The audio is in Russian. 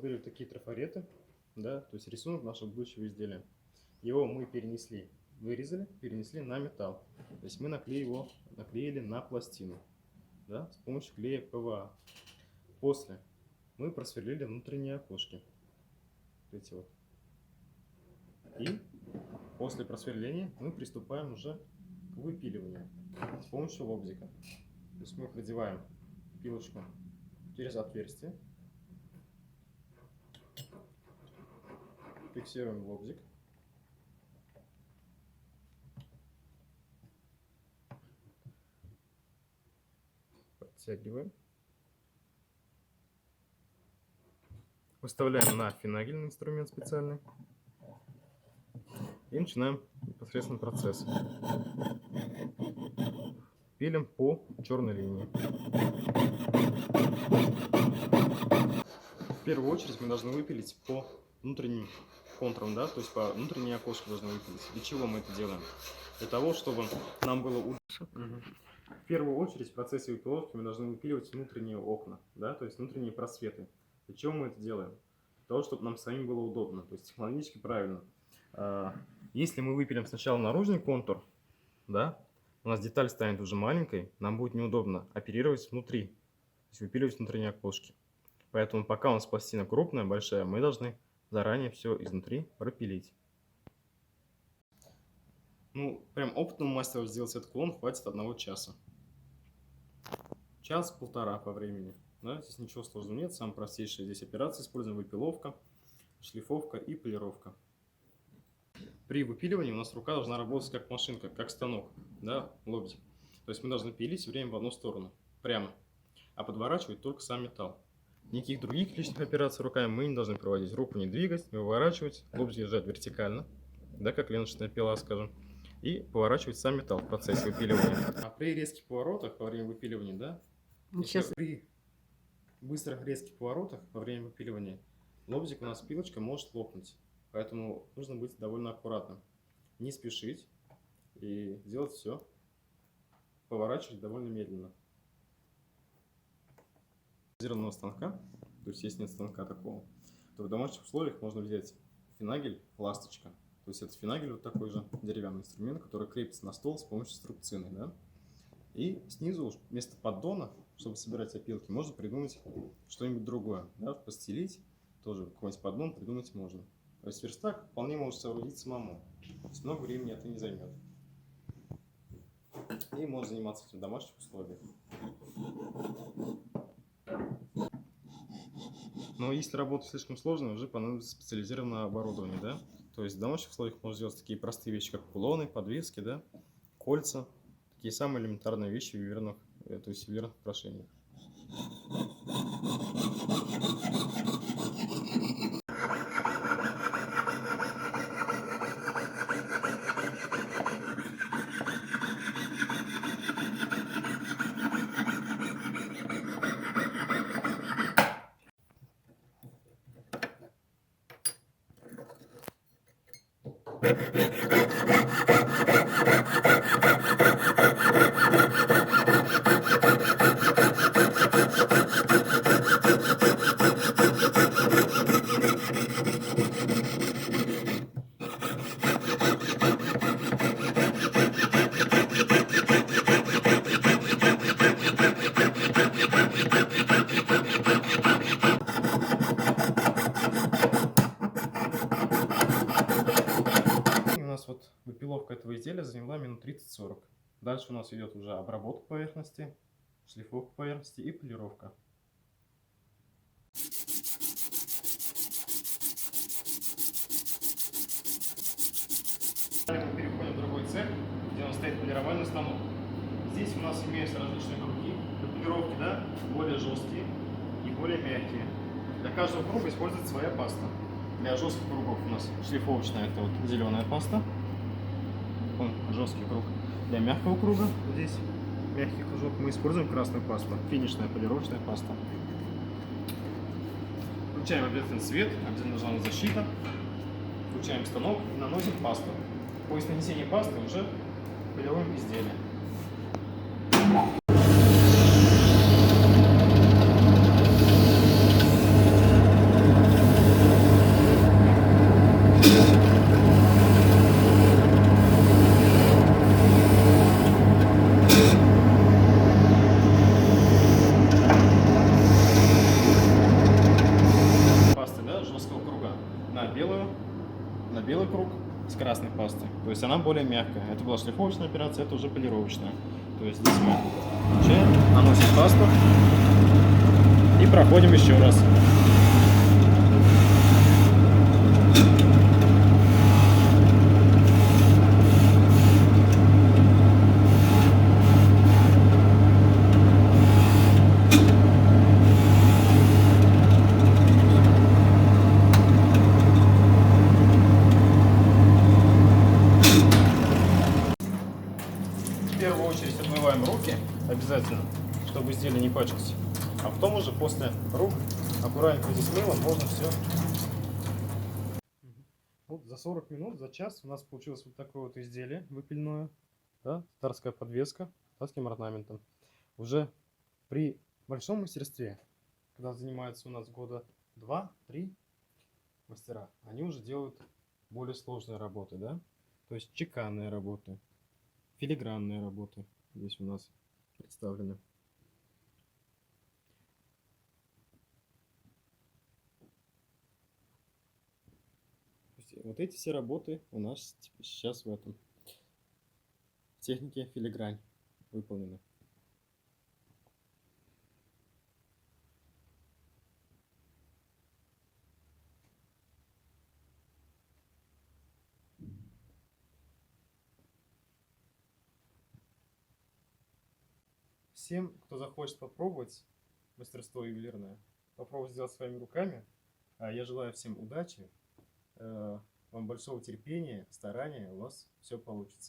Были такие трафареты, да, то есть рисунок нашего будущего изделия. Его мы перенесли, вырезали, перенесли на металл. То есть мы наклеили на пластину, да, с помощью клея ПВА. После мы просверлили внутренние окошки. Вот эти вот. И после просверления мы приступаем уже к выпиливанию с помощью лобзика. То есть мы продеваем пилочку через отверстие. Фиксируем лобзик. Подтягиваем. Выставляем на финагельный инструмент специальный. И начинаем непосредственно процесс. Пилим по черной линии. В первую очередь мы должны выпилить по внутренним контурам, да, то есть по внутренней окошке должны выпилить. Для чего мы это делаем? Для того, чтобы нам было удобно. В первую очередь в процессе выпиловки мы должны выпиливать внутренние окна, да, то есть внутренние просветы. Для чего мы это делаем? Для того, чтобы нам самим было удобно, то есть технологически правильно. Если мы выпилим сначала наружный контур, да, у нас деталь станет уже маленькой, нам будет неудобно оперировать внутри, то есть выпиливать внутренние окошки. Поэтому пока у нас пластина крупная, большая, мы должны заранее все изнутри пропилить. Ну, прям опытному мастеру сделать этот клон хватит 1 часа. Час-полтора по времени. Да? Здесь ничего сложного нет. Самая простейшая здесь операция. Используем выпиловка, шлифовка и полировка. При выпиливании у нас рука должна работать как машинка, как станок, да, лобзик. То есть мы должны пилить все время в одну сторону, прямо, а подворачивать только сам металл. Никаких других лишних операций руками мы не должны проводить. Руку не двигать, не выворачивать, лобзик держать вертикально, да, как леночная пила, скажем, и поворачивать сам металл в процессе выпиливания. А при резких поворотах во время выпиливания, да, при быстрых резких поворотах во время выпиливания лобзик у нас пилочка может лопнуть. Поэтому нужно быть довольно аккуратным, не спешить и делать все, поворачивать довольно медленно. Специализированного станка, то есть если нет станка такого, то в домашних условиях можно взять финагель, ласточка. То есть это финагель вот такой же деревянный инструмент, который крепится на стол с помощью струбцины, да? И снизу вместо поддона, чтобы собирать опилки, можно придумать что-нибудь другое, да? Постелить, тоже какой-нибудь поддон придумать можно. То есть верстак вполне может соорудить самому. То есть много времени это не займет. И можно заниматься этим в домашних условиях. Но если работа слишком сложная, уже понадобится специализированное оборудование, да? То есть в домашних условиях можно сделать такие простые вещи, как кулоны, подвески, да? Кольца. Такие самые элементарные вещи в ювелирных, то есть в ювелирных украшениях. Вот выпиловка этого изделия заняла минут 30-40. Дальше у нас идет уже обработка поверхности, шлифовка поверхности и полировка. Далее мы переходим в другой цех, где у нас стоит полировальный станок. Здесь у нас имеются различные круги для полировки, да, более жесткие и более мягкие. Для каждого круга используется своя паста. Для жестких кругов у нас шлифовочная, это вот зеленая паста. Он жесткий круг. Для мягкого круга, здесь мягкий кружок, мы используем красную пасту. Финишная полировочная паста. Включаем обязательно свет, обязательно должна быть защита. Включаем станок и наносим пасту. После нанесения пасты уже полируем изделие. на белый круг с красной пастой. То есть она более мягкая. Это была шлифовочная операция, это уже полировочная. То есть здесь мы включаем, наносим пасту и проходим еще раз. В первую очередь отмываем руки обязательно, чтобы изделие не пачкалось. А потом уже после рук аккуратненько здесь мылом можно все. Вот за 40 минут, за час у нас получилось вот такое вот изделие выпиленное. Да? Татарская подвеска с татарским орнаментом. Уже при большом мастерстве, когда занимаются у нас года 2-3 мастера, они уже делают более сложные работы, да? То есть чеканные работы, филигранные работы здесь у нас представлены. Вот эти все работы у нас сейчас в этом технике филигрань выполнены. Всем, кто захочет попробовать мастерство ювелирное, попробовать сделать своими руками, я желаю всем удачи, вам большого терпения, старания, у вас все получится.